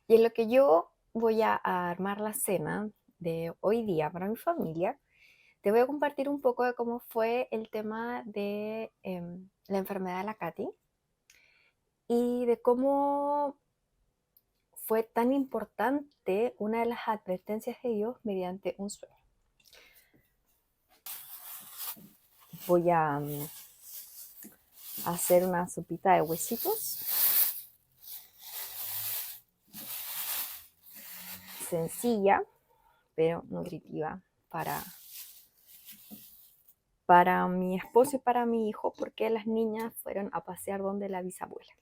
Y en lo que yo voy a armar la cena de hoy día para mi familia, te voy a compartir un poco de cómo fue el tema de la enfermedad de la Katy y de cómo fue tan importante una de las advertencias de Dios mediante un sueño. Voy a hacer una sopita de huesitos sencilla, pero nutritiva para, para mi esposo y para mi hijo, porque las niñas fueron a pasear donde la bisabuela.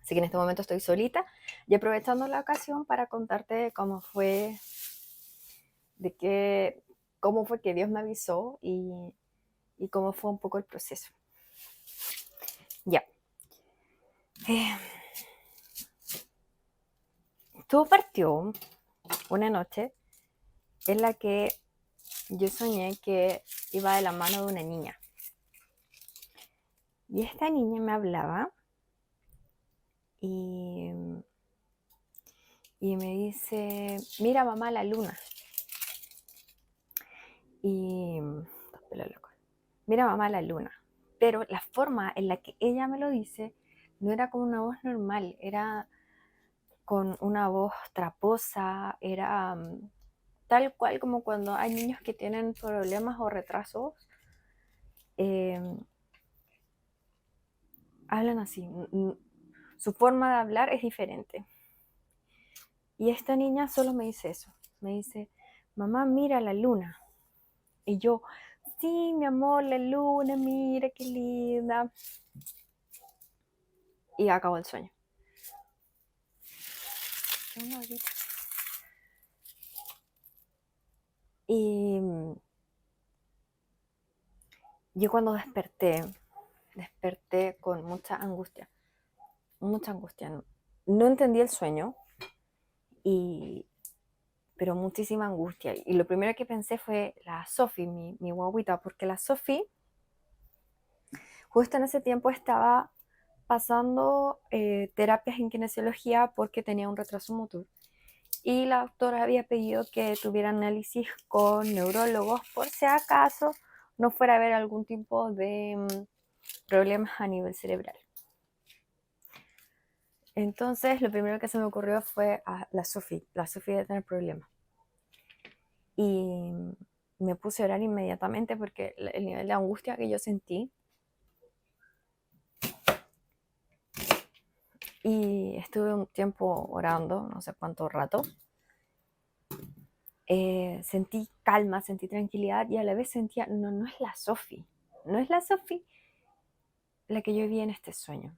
Así que en este momento estoy solita y aprovechando la ocasión para contarte cómo fue, de qué, cómo fue que Dios me avisó y cómo fue un poco el proceso. Ya. Eh, Todo partió una noche en la que yo soñé que iba de la mano de una niña. Y esta niña me hablaba y, y me dice, mira mamá la luna. Y, mira mamá la luna. Pero la forma en la que ella me lo dice no era como una voz normal, era con una voz traposa, era tal cual como cuando hay niños que tienen problemas o retrasos, eh, hablan así. Su forma de hablar es diferente. Y esta niña solo me dice eso, me dice, mamá, mira la luna. Y yo, sí, mi amor, la luna, mira qué linda. Y acabó el sueño. Y yo cuando desperté con mucha angustia, mucha angustia. No entendí el sueño, y, pero muchísima angustia. Y lo primero que pensé fue la Sofi, mi guaguita, porque la Sofi justo en ese tiempo estaba pasando terapias en kinesiología porque tenía un retraso motor. Y la doctora había pedido que tuviera análisis con neurólogos por si acaso no fuera a haber algún tipo de problemas a nivel cerebral. Entonces, lo primero que se me ocurrió fue a la Sofi. La Sofi debe tener problemas. Y me puse a orar inmediatamente porque el nivel de angustia que yo sentí. Y estuve un tiempo orando, no sé cuánto rato. Sentí calma, sentí tranquilidad y a la vez sentía, no, no es la Sofi. No es la Sofi la que yo vi en este sueño.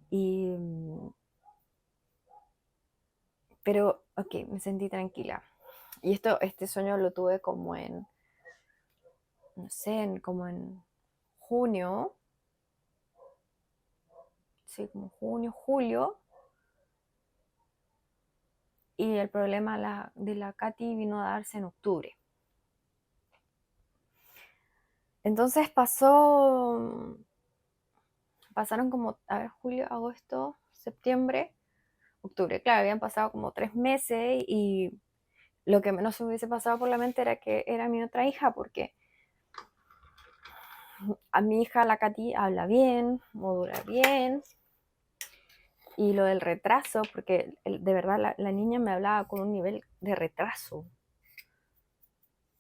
Y, pero, ok, me sentí tranquila. Y este sueño lo tuve como en, no sé, como en junio, sí, como junio, julio, y el problema de la Katy vino a darse en octubre. Entonces pasaron como, a ver, julio, agosto, septiembre, octubre. Claro, habían pasado como 3 meses y lo que menos se me hubiese pasado por la mente era que era mi otra hija, porque a mi hija, la Katy, habla bien, modula bien, y lo del retraso, porque de verdad la niña me hablaba con un nivel de retraso.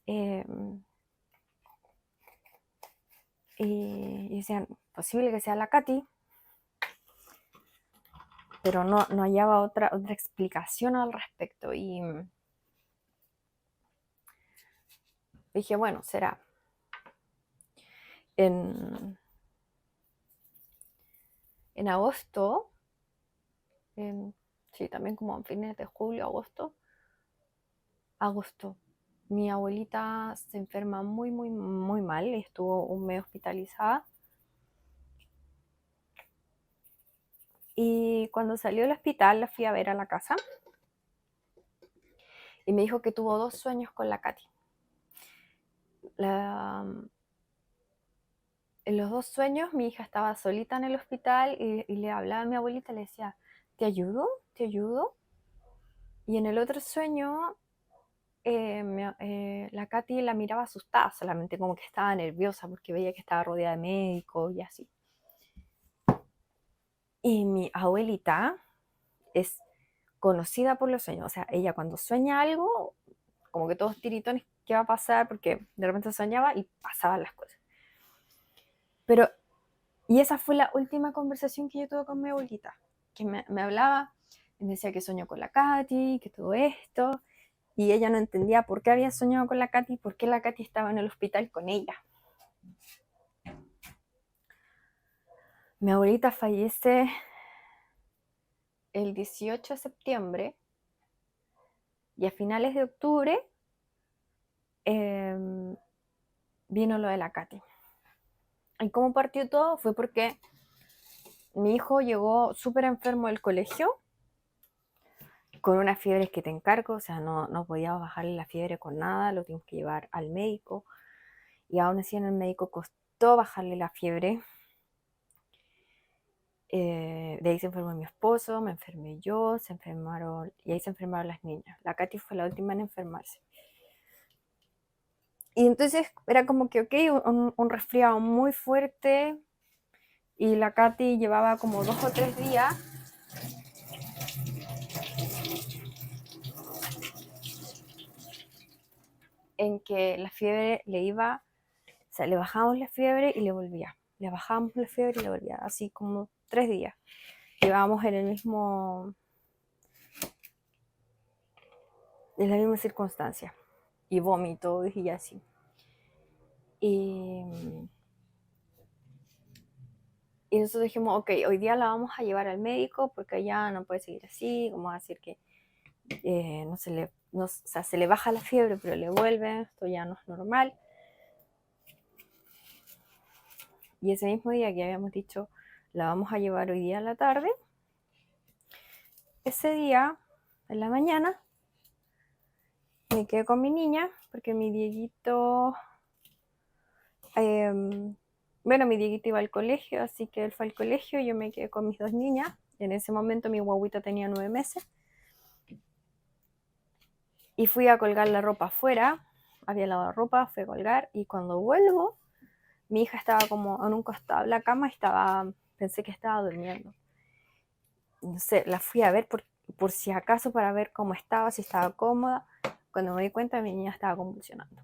Eh, y decían, posible que sea la Katy, pero no hallaba otra explicación al respecto. Y dije, bueno, será. En, en agosto, sí, también como en fines de julio, agosto, mi abuelita se enferma muy, muy, muy mal y estuvo un mes hospitalizada. Y cuando salió del hospital la fui a ver a la casa y me dijo que tuvo 2 sueños con la Katy. La, en los 2 sueños mi hija estaba solita en el hospital y le hablaba a mi abuelita y le decía, ¿te ayudo? ¿Te ayudo? Y en el otro sueño, la Katy la miraba asustada, solamente como que estaba nerviosa porque veía que estaba rodeada de médicos y así. Y mi abuelita es conocida por los sueños, o sea, ella cuando sueña algo, como que todos tiritones, ¿qué va a pasar? Porque de repente soñaba y pasaban las cosas. Pero, y esa fue la última conversación que yo tuve con mi abuelita, que me hablaba, me decía que soñó con la Katy, que todo esto, y ella no entendía por qué había soñado con la Katy, por qué la Katy estaba en el hospital con ella. Mi abuelita fallece el 18 de septiembre y a finales de octubre vino lo de la Katy. ¿Y cómo partió todo? Fue porque mi hijo llegó súper enfermo del colegio, con unas fiebres que te encargo, o sea, no podía bajarle la fiebre con nada, lo tuvimos que llevar al médico, y aún así en el médico costó bajarle la fiebre. De ahí se enfermó mi esposo, me enfermé yo, se enfermaron, y ahí se enfermaron las niñas. La Katy fue la última en enfermarse. Y entonces era como que, ok, un resfriado muy fuerte, y la Katy llevaba como 2 o 3 días en que la fiebre le iba, o sea, le bajábamos la fiebre y le volvía, le bajábamos la fiebre y le volvía, así como 3 días. Llevábamos en la misma circunstancia, y vómito y así. Y nosotros dijimos, ok, hoy día la vamos a llevar al médico porque ya no puede seguir así, vamos a decir que o sea, se le baja la fiebre, pero le vuelve, esto ya no es normal. Y ese mismo día que habíamos dicho, la vamos a llevar hoy día a la tarde, ese día, en la mañana, me quedé con mi niña, porque mi Dieguito, bueno, mi Dieguito iba al colegio, así que él fue al colegio y yo me quedé con mis 2 niñas. En ese momento mi guaguita tenía 9 meses. Y fui a colgar la ropa afuera, había lavado la ropa, fui a colgar, y cuando vuelvo, mi hija estaba como en un costado de la cama, pensé que estaba durmiendo. No sé, la fui a ver por si acaso para ver cómo estaba, si estaba cómoda. Cuando me di cuenta, mi niña estaba convulsionando.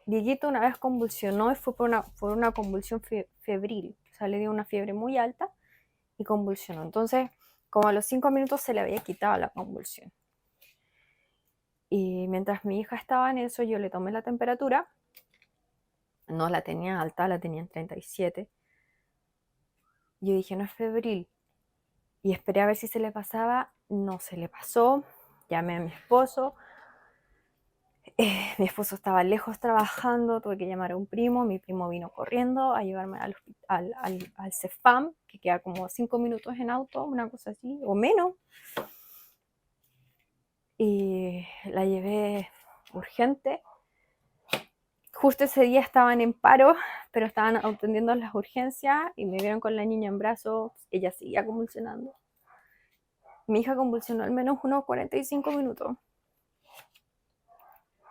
Dieguito una vez convulsionó y fue por una convulsión febril, o sea, le dio una fiebre muy alta y convulsionó. Entonces, como a los 5 minutos se le había quitado la convulsión. Y mientras mi hija estaba en eso, yo le tomé la temperatura. No la tenía alta, la tenía en 37. Yo dije, no es febril. Y esperé a ver si se le pasaba. No se le pasó. Llamé a mi esposo. Mi esposo estaba lejos trabajando. Tuve que llamar a un primo. Mi primo vino corriendo a llevarme al Cefam, que queda como 5 minutos en auto, una cosa así, o menos. Y la llevé urgente. Justo ese día estaban en paro, pero estaban atendiendo las urgencias y me vieron con la niña en brazos. Ella seguía convulsionando. Mi hija convulsionó al menos unos 45 minutos.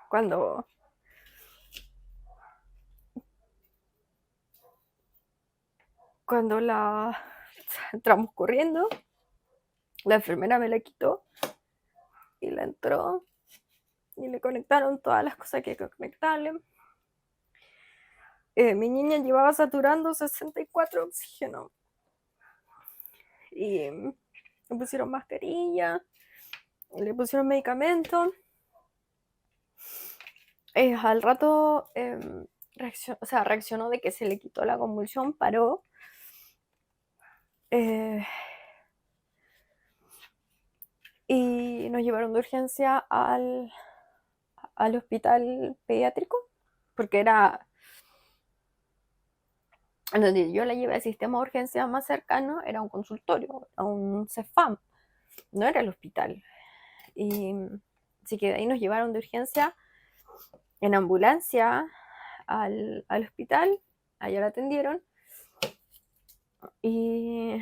Cuando la entramos corriendo, la enfermera me la quitó y la entró y le conectaron todas las cosas que hay que conectarle. Mi niña llevaba saturando 64 oxígeno y le pusieron mascarilla, le pusieron medicamentos. Al rato reaccionó de que se le quitó la convulsión, paró. Y nos llevaron de urgencia al hospital pediátrico, porque era donde yo la llevé al sistema de urgencia más cercano, era un consultorio, a un Cefam, no era el hospital. Y así que de ahí nos llevaron de urgencia en ambulancia al hospital, allá la atendieron y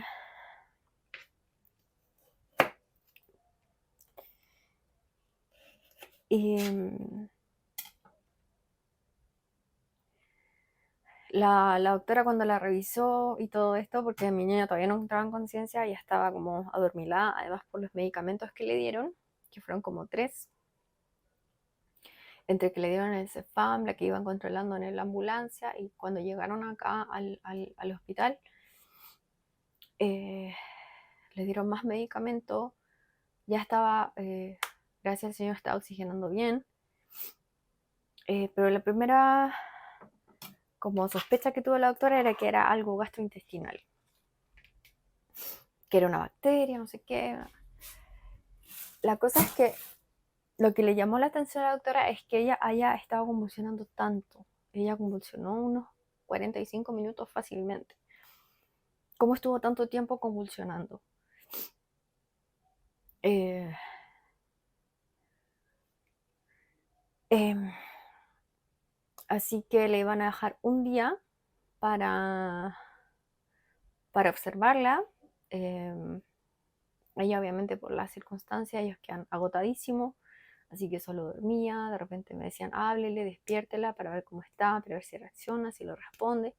la doctora cuando la revisó y todo esto, porque mi niña todavía no entraba en conciencia, ya estaba como adormilada, además por los medicamentos que le dieron, que fueron como 3, entre que le dieron el Cefam, la que iban controlando en la ambulancia, y cuando llegaron acá al hospital, le dieron más medicamento, ya estaba, gracias al Señor, estaba oxigenando bien, pero la primera como sospecha que tuvo la doctora era que era algo gastrointestinal, que era una bacteria, no sé qué. La cosa es que lo que le llamó la atención a la doctora es que ella haya estado convulsionando tanto. Ella convulsionó unos 45 minutos fácilmente. ¿Cómo estuvo tanto tiempo convulsionando? Eh, eh, Así que le iban a dejar un día para, para observarla. Ella obviamente por las circunstancias, ellos quedan agotadísimos, así que solo dormía, de repente me decían, háblele, despiértela para ver cómo está, para ver si reacciona, si lo responde.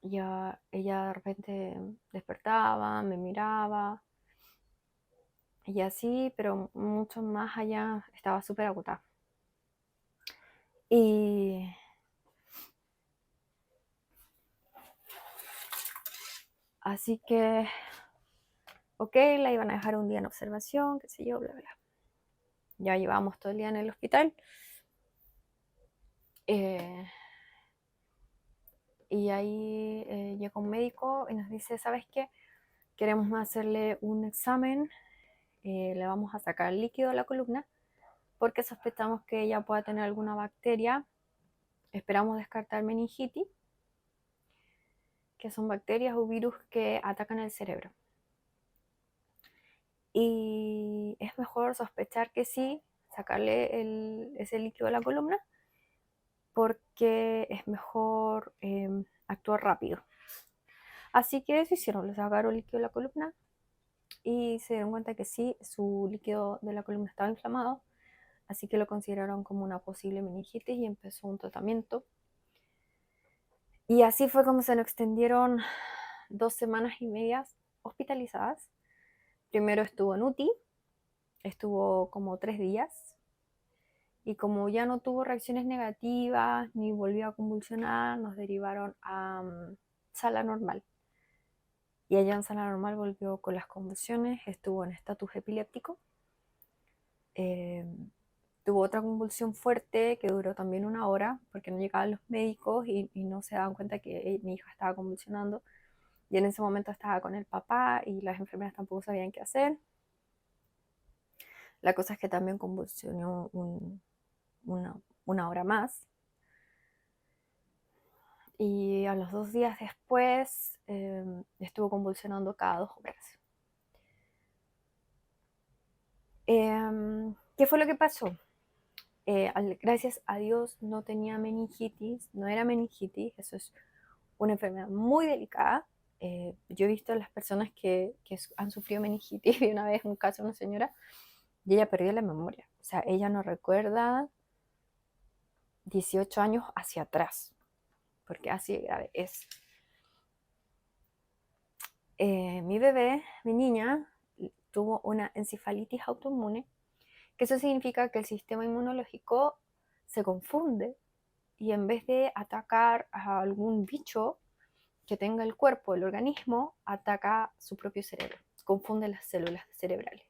Ya ella de repente despertaba, me miraba, y así, pero mucho más allá, estaba súper agotada. Y así que, ok, la iban a dejar un día en observación, qué sé yo, bla, bla. Ya llevábamos todo el día en el hospital. Y ahí llega un médico y nos dice, ¿sabes qué? Queremos hacerle un examen, le vamos a sacar el líquido de la columna porque sospechamos que ella pueda tener alguna bacteria. Esperamos descartar meningitis, que son bacterias o virus que atacan el cerebro. Y es mejor sospechar que sí, sacarle ese líquido de la columna, porque es mejor actuar rápido. Así que eso hicieron, le sacaron el líquido de la columna y se dieron cuenta que sí, su líquido de la columna estaba inflamado, así que lo consideraron como una posible meningitis y empezó un tratamiento. Y así fue como se nos extendieron 2 semanas y media hospitalizadas. Primero estuvo en UTI, estuvo como 3 días, y como ya no tuvo reacciones negativas ni volvió a convulsionar, nos derivaron a sala normal. Y allá en sala normal volvió con las convulsiones, estuvo en estatus epiléptico. Tuvo otra convulsión fuerte que duró también 1 hora porque no llegaban los médicos y no se daban cuenta que mi hija estaba convulsionando. Y en ese momento estaba con el papá y las enfermeras tampoco sabían qué hacer. La cosa es que también convulsionó una hora más. Y a los 2 días después estuvo convulsionando cada 2 horas. ¿Qué fue lo que pasó? Gracias a Dios no tenía meningitis, no era meningitis, eso es una enfermedad muy delicada. Yo he visto a las personas que han sufrido meningitis, vi una vez un caso de una señora y ella perdió la memoria, o sea, ella no recuerda 18 años hacia atrás, porque así grave es. Mi bebé, mi niña, tuvo una encefalitis autoinmune, que eso significa que el sistema inmunológico se confunde y en vez de atacar a algún bicho que tenga el cuerpo, el organismo, ataca su propio cerebro, confunde las células cerebrales.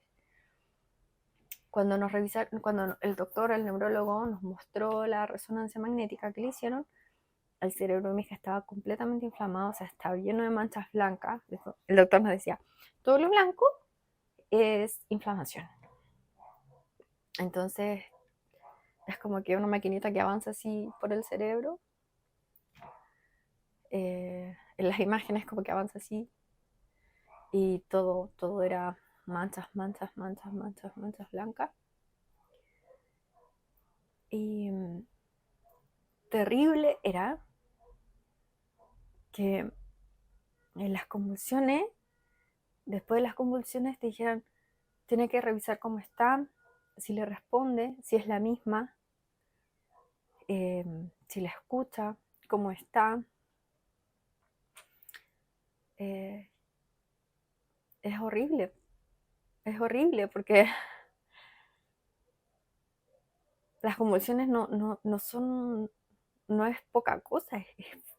Cuando nos revisaron, cuando el doctor, el neurólogo, nos mostró la resonancia magnética que le hicieron, el cerebro de mi hija estaba completamente inflamado, o sea, estaba lleno de manchas blancas. El doctor nos decía, todo lo blanco es inflamación. Entonces, es como que una maquinita que avanza así por el cerebro. En las imágenes como que avanza así y todo era manchas, manchas, manchas, manchas, manchas blancas. Y terrible era que en las convulsiones, después de las convulsiones te dijeron, tiene que revisar cómo está, si le responde, si es la misma, si la escucha, cómo está. Eh, es horrible porque las convulsiones no son, no es poca cosa,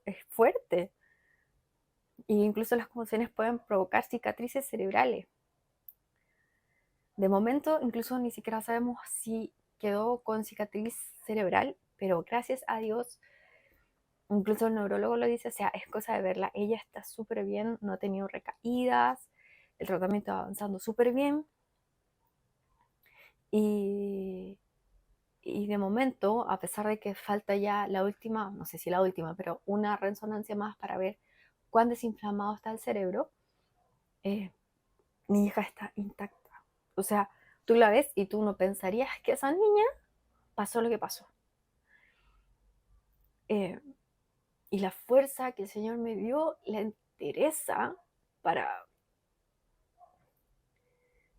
es fuerte. E incluso las convulsiones pueden provocar cicatrices cerebrales. De momento, incluso ni siquiera sabemos si quedó con cicatriz cerebral, pero gracias a Dios, incluso el neurólogo lo dice, o sea, es cosa de verla. Ella está súper bien, no ha tenido recaídas, el tratamiento va avanzando súper bien. Y, y de momento, a pesar de que falta ya la última, no sé si la última, pero una resonancia más para ver cuán desinflamado está el cerebro, mi hija está intacta. O sea, tú la ves y tú no pensarías que esa niña pasó lo que pasó. Eh, y la fuerza que el Señor me dio, la entereza para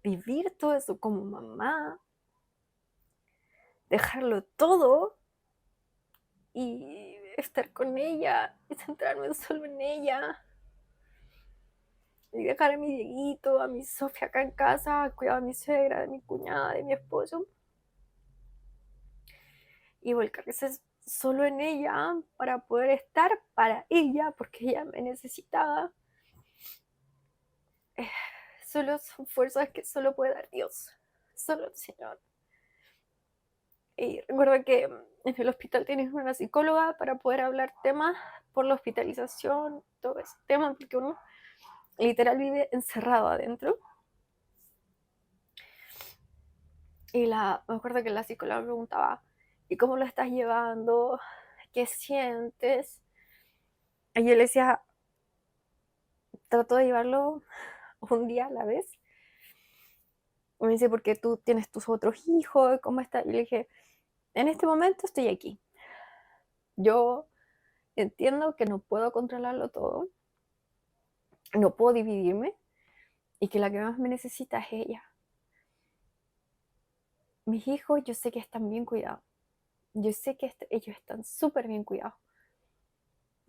vivir todo eso como mamá, dejarlo todo y estar con ella y centrarme solo en ella y dejar a mi Dieguito, a mi Sofía acá en casa, cuidar a mi suegra, de mi cuñada, de mi esposo y volcarse solo en ella para poder estar para ella porque ella me necesitaba. Solo son fuerzas que solo puede dar Dios, solo el Señor. Y recuerdo que en el hospital tienes una psicóloga para poder hablar temas por la hospitalización, todo ese tema, porque uno literal vive encerrado adentro. Y me acuerdo que la psicóloga me preguntaba, ¿y cómo lo estás llevando? ¿Qué sientes? Y yo le decía, trato de llevarlo un día a la vez. Y me dice, porque tú tienes tus otros hijos, ¿cómo estás? Y le dije, en este momento estoy aquí. Yo entiendo que no puedo controlarlo todo, no puedo dividirme y que la que más me necesita es ella. Mis hijos yo sé que están bien cuidados, yo sé que ellos están súper bien cuidados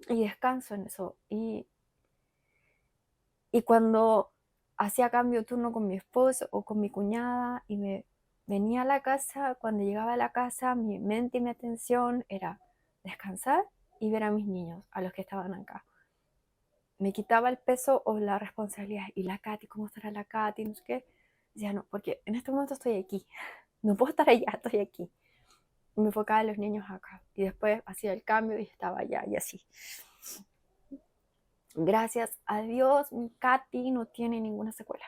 y descanso en eso. Y cuando hacía cambio de turno con mi esposo o con mi cuñada y me venía a la casa, cuando llegaba a la casa mi mente y mi atención era descansar y ver a mis niños, a los que estaban acá. Me quitaba el peso o la responsabilidad. ¿Y la Katy? ¿Cómo estará la Katy? No sé qué. Decía, no, porque en este momento estoy aquí. No puedo estar allá, estoy aquí. Y me enfocaba en los niños acá. Y después hacía el cambio y estaba allá y así. Gracias a Dios, mi Katy no tiene ninguna secuela.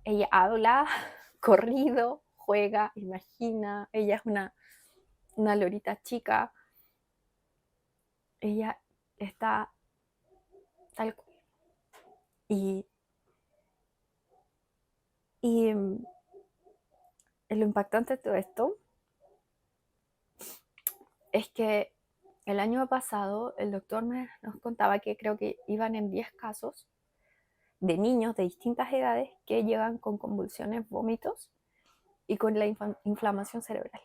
Ella habla, corrido, juega, imagina. Ella es una lorita chica. Ella está tal cual. Y, y lo impactante de todo esto es que el año pasado el doctor nos contaba que creo que iban en 10 casos de niños de distintas edades que llegan con convulsiones, vómitos y con la inflamación cerebral.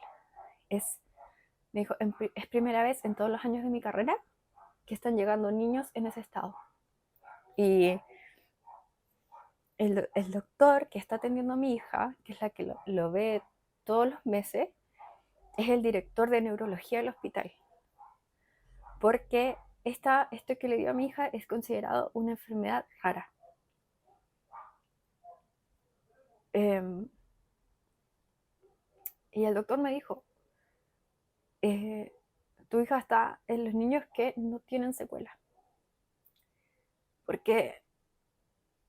Me dijo, es primera vez en todos los años de mi carrera que están llegando niños en ese estado. Y el doctor que está atendiendo a mi hija, que es la que lo ve todos los meses, es el director de neurología del hospital. Porque esto que le dio a mi hija es considerado una enfermedad rara. Y el doctor me dijo, tu hija está en los niños que no tienen secuela. Porque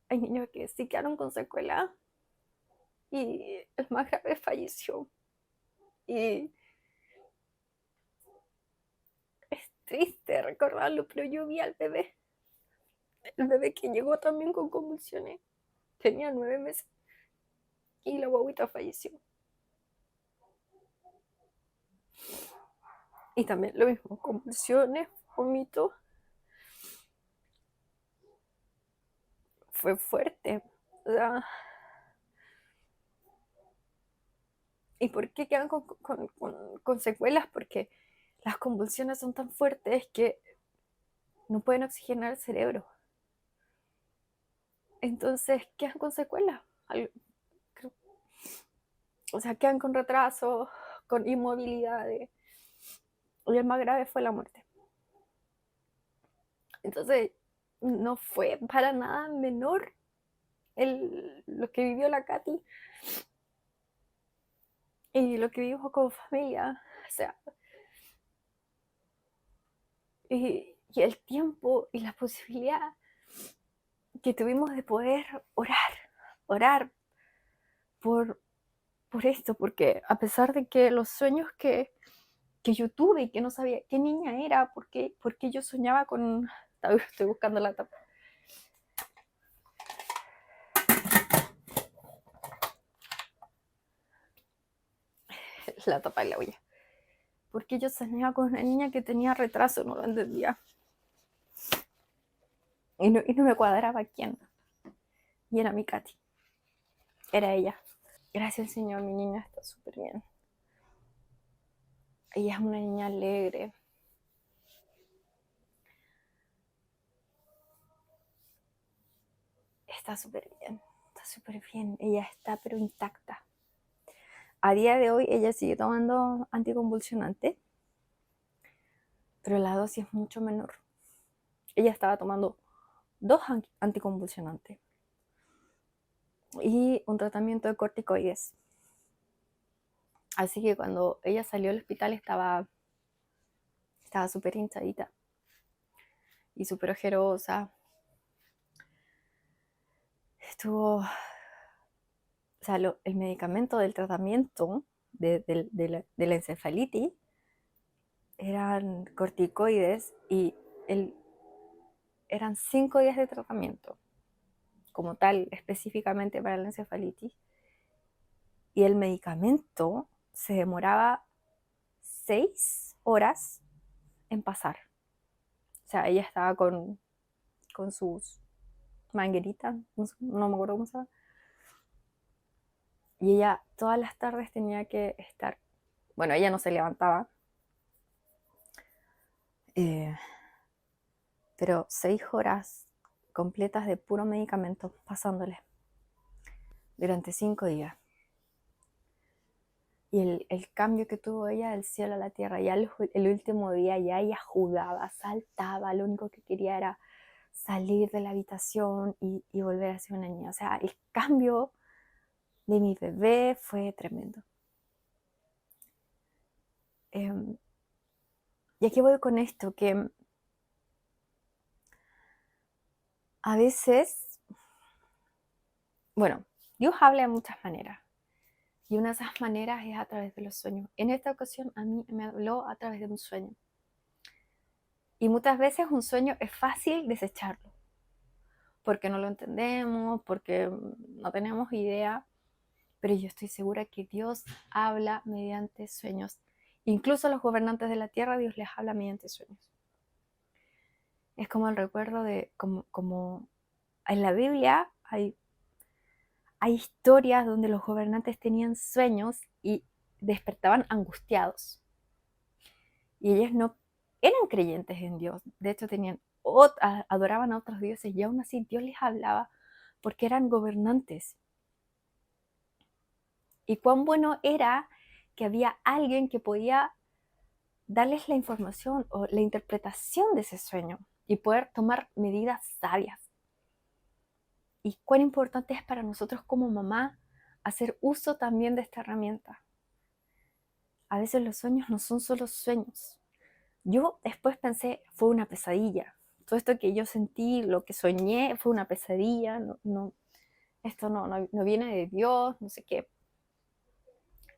hay niños que sí quedaron con secuela y el más grave falleció. Y es triste recordarlo, pero yo vi al bebé. El bebé que llegó también con convulsiones. Tenía 9 meses y la guaguita falleció. Y también lo mismo, convulsiones, vómito. Fue fuerte. O sea, ¿y por qué quedan con secuelas? Porque las convulsiones son tan fuertes que no pueden oxigenar el cerebro. Entonces quedan con secuelas. O sea, quedan con retraso, con inmovilidades. Y el más grave fue la muerte. Entonces, no fue para nada menor lo que vivió la Katy y lo que vivimos como familia. O sea, y el tiempo y la posibilidad que tuvimos de poder orar por, por esto, porque a pesar de que los sueños que yo tuve y que no sabía qué niña era, porque yo soñaba con... Estoy buscando la tapa. La tapa de la olla. Porque yo soñaba con una niña que tenía retraso, no lo entendía. Y no me cuadraba quién. Y era mi Katy. Era ella. Gracias al Señor, mi niña está súper bien. Ella es una niña alegre. Está súper bien. Está súper bien. Ella está pero intacta. A día de hoy ella sigue tomando anticonvulsionante, pero la dosis es mucho menor. Ella estaba tomando 2 anticonvulsionantes y un tratamiento de corticoides. Así que cuando ella salió del hospital estaba súper hinchadita y súper ojerosa. Estuvo, o sea, el medicamento del tratamiento de la encefalitis eran corticoides y eran 5 días de tratamiento, como tal, específicamente para la encefalitis. Y el medicamento se demoraba 6 horas en pasar. O sea, ella estaba con sus mangueritas, no me acuerdo cómo se llama. Y ella todas las tardes tenía que estar, bueno, ella no se levantaba, pero 6 horas completas de puro medicamento pasándole durante 5 días. Y el cambio que tuvo ella del cielo a la tierra, ya el último día ya ella jugaba, saltaba, lo único que quería era salir de la habitación y volver a ser una niña. O sea, el cambio de mi bebé fue tremendo. Y aquí voy con esto, que a veces, bueno, Dios habla de muchas maneras. Y una de esas maneras es a través de los sueños. En esta ocasión a mí me habló a través de un sueño. Y muchas veces un sueño es fácil desecharlo. Porque no lo entendemos, porque no tenemos idea. Pero yo estoy segura que Dios habla mediante sueños. Incluso a los gobernantes de la tierra Dios les habla mediante sueños. Es como el recuerdo de, como en la Biblia hay historias donde los gobernantes tenían sueños y despertaban angustiados. Y ellos no eran creyentes en Dios. De hecho, adoraban a otros dioses y aún así Dios les hablaba porque eran gobernantes. Y cuán bueno era que había alguien que podía darles la información o la interpretación de ese sueño y poder tomar medidas sabias. Y cuán importante es para nosotros como mamá hacer uso también de esta herramienta. A veces los sueños no son solo sueños. Yo después pensé, fue una pesadilla. Todo esto que yo sentí, lo que soñé, fue una pesadilla. Esto no viene de Dios, no sé qué.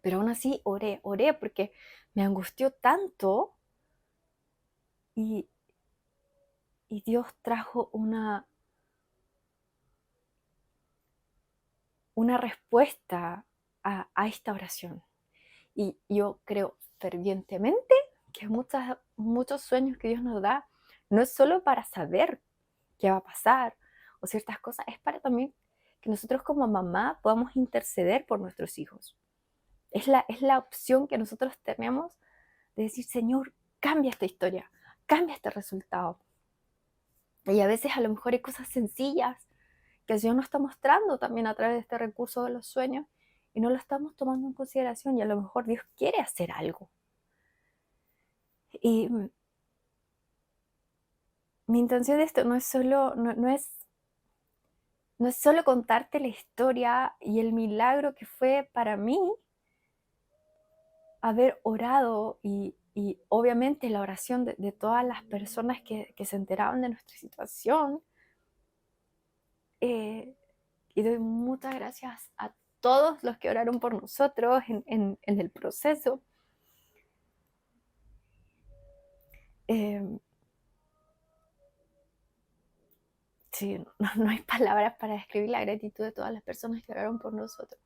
Pero aún así oré porque me angustió tanto y Dios trajo una respuesta a esta oración. Y yo creo fervientemente que muchos sueños que Dios nos da no es solo para saber qué va a pasar o ciertas cosas, es para también que nosotros como mamá podamos interceder por nuestros hijos. Es la opción que nosotros tenemos de decir, Señor, cambia esta historia, cambia este resultado. Y a veces a lo mejor hay cosas sencillas que el Señor nos está mostrando también a través de este recurso de los sueños y no lo estamos tomando en consideración y a lo mejor Dios quiere hacer algo. Y mi intención de esto no es solo, no es solo contarte la historia y el milagro que fue para mí haber orado y obviamente la oración de todas las personas que se enteraban de nuestra situación. Y doy muchas gracias a todos los que oraron por nosotros en el proceso. Sí, no hay palabras para describir la gratitud de todas las personas que oraron por nosotros.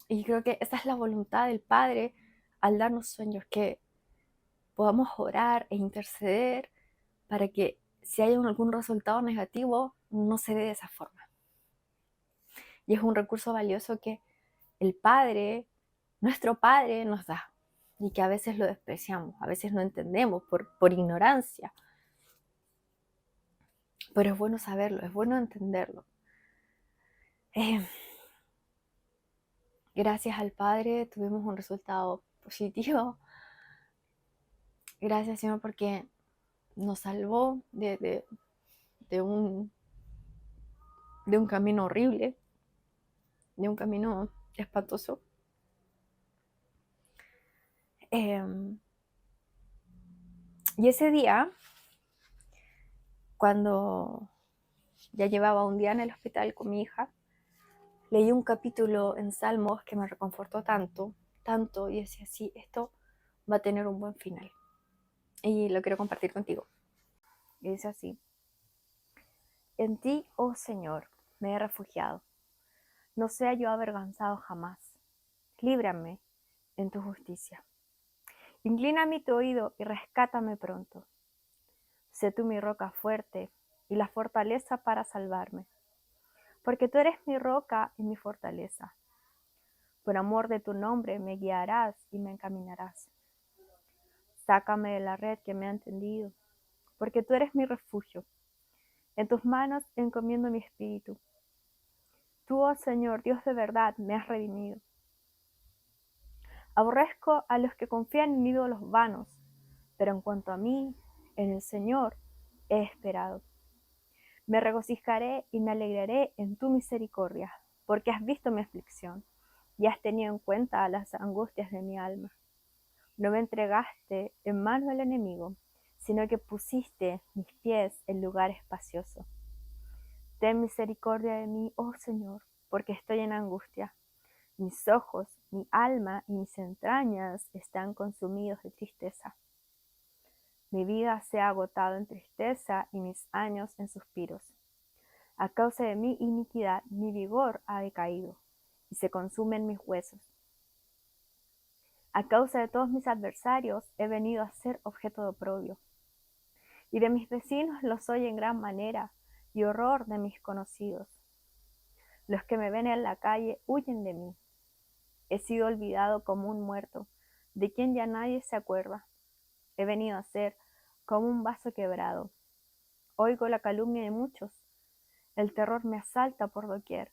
Y creo que esa es la voluntad del Padre al darnos sueños, que podamos orar e interceder para que si hay algún resultado negativo, no se dé de esa forma. Y es un recurso valioso que el Padre, nuestro Padre, nos da y que a veces lo despreciamos, a veces no entendemos por ignorancia. Pero es bueno saberlo, es bueno entenderlo. Gracias al Padre tuvimos un resultado positivo. Gracias, Señor, porque nos salvó de un camino horrible, de un camino espantoso. Y ese día, cuando ya llevaba un día en el hospital con mi hija, leí un capítulo en Salmos que me reconfortó tanto, tanto, y decía, sí, esto va a tener un buen final. Y lo quiero compartir contigo. Y dice así: en ti, oh Señor, me he refugiado. No sea yo avergonzado jamás. Líbrame en tu justicia. Inclina mi tu oído y rescátame pronto. Sé tú mi roca fuerte y la fortaleza para salvarme. Porque tú eres mi roca y mi fortaleza. Por amor de tu nombre me guiarás y me encaminarás. Sácame de la red que me ha tendido, porque tú eres mi refugio. En tus manos encomiendo mi espíritu. Tú, oh Señor, Dios de verdad, me has redimido. Aborrezco a los que confían en ídolos vanos, pero en cuanto a mí, en el Señor he esperado. Me regocijaré y me alegraré en tu misericordia, porque has visto mi aflicción y has tenido en cuenta las angustias de mi alma. No me entregaste en mano del enemigo, sino que pusiste mis pies en lugar espacioso. Ten misericordia de mí, oh Señor, porque estoy en angustia. Mis ojos, mi alma y mis entrañas están consumidos de tristeza. Mi vida se ha agotado en tristeza y mis años en suspiros. A causa de mi iniquidad, mi vigor ha decaído y se consumen mis huesos. A causa de todos mis adversarios he venido a ser objeto de oprobio. Y de mis vecinos lo soy en gran manera, y horror de mis conocidos. Los que me ven en la calle huyen de mí. He sido olvidado como un muerto, de quien ya nadie se acuerda. He venido a ser como un vaso quebrado. Oigo la calumnia de muchos. El terror me asalta por doquier,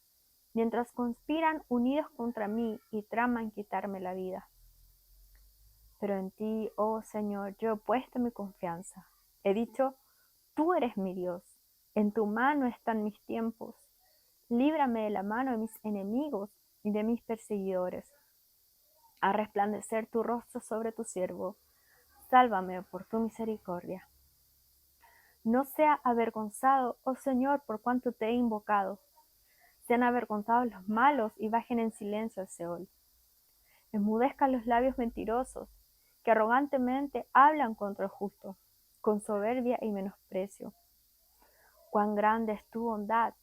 mientras conspiran unidos contra mí y traman quitarme la vida. Pero en ti, oh Señor, yo he puesto mi confianza. He dicho, tú eres mi Dios. En tu mano están mis tiempos. Líbrame de la mano de mis enemigos y de mis perseguidores. A resplandecer tu rostro sobre tu siervo. Sálvame por tu misericordia. No sea avergonzado, oh Señor, por cuanto te he invocado. Sean avergonzados los malos y bajen en silencio al Seol. Enmudezcan los labios mentirosos, que arrogantemente hablan contra el justo, con soberbia y menosprecio. Cuán grande es tu bondad,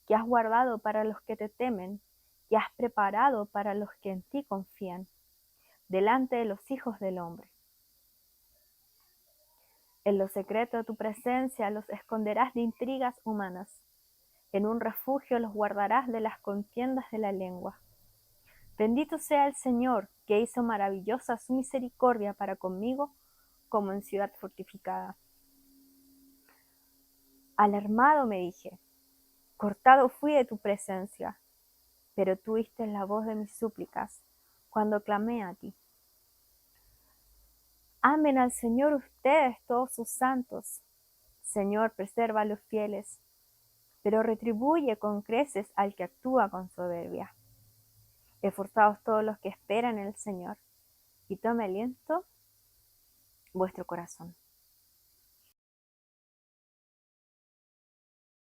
que has guardado para los que te temen, y has preparado para los que en ti confían, delante de los hijos del hombre. En lo secreto de tu presencia los esconderás de intrigas humanas. En un refugio los guardarás de las contiendas de la lengua. Bendito sea el Señor, que hizo maravillosa su misericordia para conmigo, como en ciudad fortificada. Alarmado me dije, cortado fui de tu presencia, pero tú oíste la voz de mis súplicas cuando clamé a ti. Amen al Señor ustedes, todos sus santos. Señor, preserva a los fieles, pero retribuye con creces al que actúa con soberbia. Esforzaos todos los que esperan en el Señor, y tome aliento vuestro corazón.